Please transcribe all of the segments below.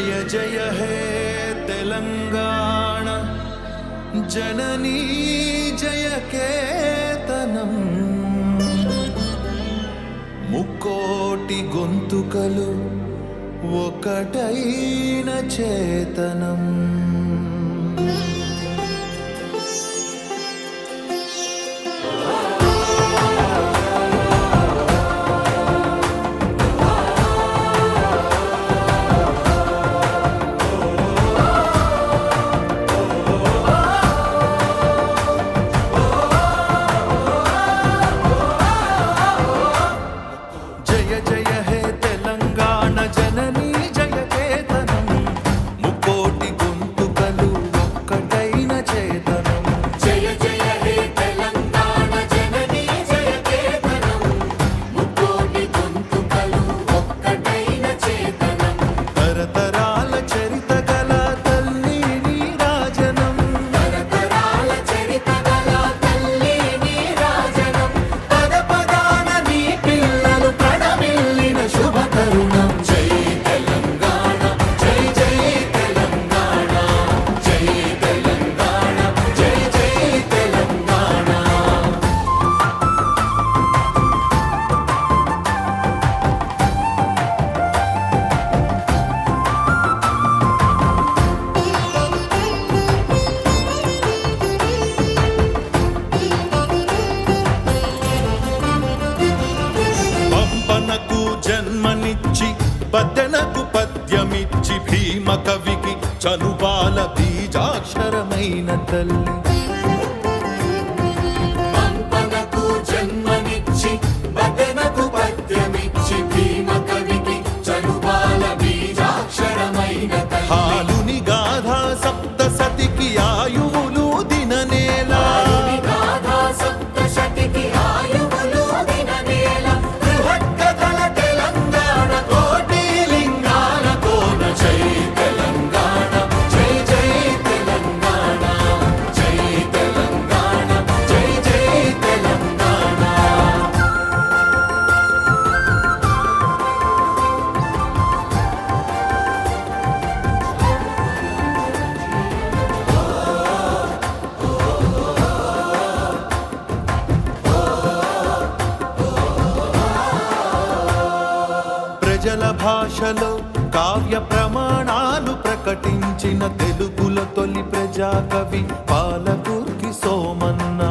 जय जय हे तेलंगाना जननी जय केतनम मुक्कोटि गोंतुकलु ఒకటైన చేతనం పద్దెనకు పద్యమిచ్చి భీమ కవికి చనుబాల బీజాక్షరమైన తల్లి పంపనకు జన్మనిచ్చి పద్దెనకు పద్యమిచ్చి భీమ కవికి చనుబాల బీజాక్షరమైన తల్లి హాలుని గాథ సప్తసతికి ఆయువులు దిననేల గాథ సప్తశతికి ఆయువులు దిననేల బృహత్కథల తెలంగాణ కోటి లింగాల కోన జై తెలంగాణ జై జై తెలంగాణ జై తెలంగాణ జై జై తెలంగాణ ప్రజల భాషలో కావ్య ప్రమాణాలు ప్రకటించిన తెలుగుల తొలి ప్రజాకవి పాలకుర్తి సోమన్న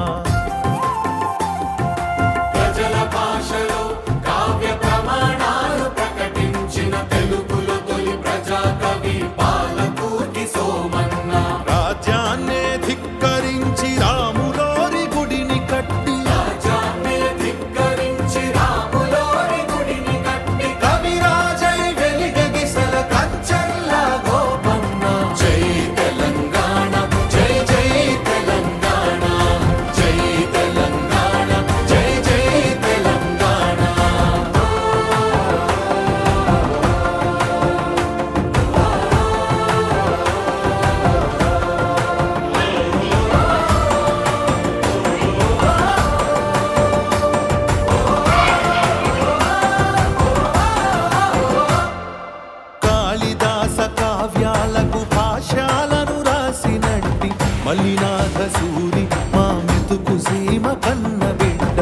ప్రజల భాషలో కావ్య ప్రమాణాలు ప్రకటించిన తెలుగుల తొలి ప్రజాకవి పాలకుర్తి సోమన్న రాజ్యాన్నే ధిక్కరించి రాములోరి గుడిని కట్టి రాజ్యాన్నే ధిక్కరించి రాములోరి గుడిని కట్టి కవిరాజై వెలిగగిసల కంచల్ల గోపన్న జై తెలంగాణ జై జై తెలంగాణ జై తెలంగాణ జై జై తెలంగాణ కాళిదాస కావ్యాలకు భాష్యాలను రాసినట్టి మల్లినాథ సూరి మా మెతుకు సీమ కన్న బిడ్డ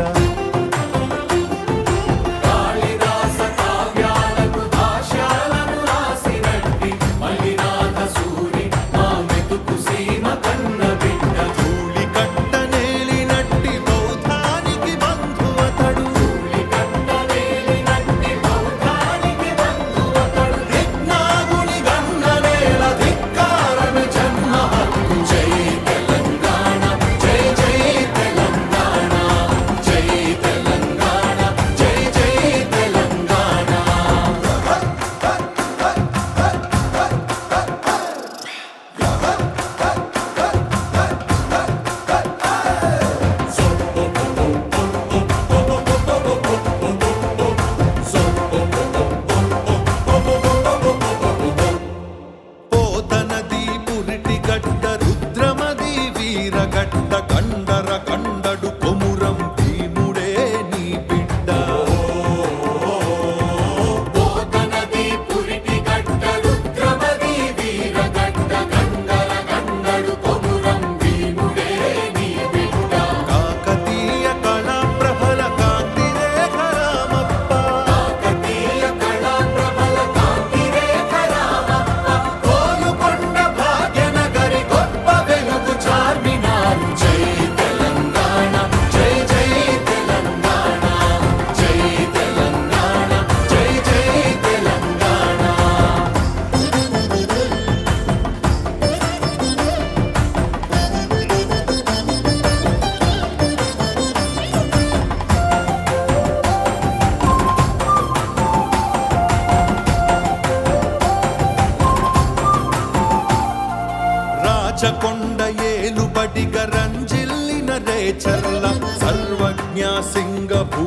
కాళిదాస కావ్యాలకు భాష్యాలను రాసినట్టి మల్లినాథ సూరి మా మెతుకు సీమ కన్న బిడ్డ ధూళి కట్ట నేలినట్టి బౌద్ధానికి బంధువతడు ధూళి కట్ట నేలినట్టి బౌద్ధానికి బంధువతడు విజ్ఞాగుని గన్న నేల రాచకొండ ఏలుబడిగ రంజిల్లిన రేచర్ల సర్వజ్ఞ సింగభూ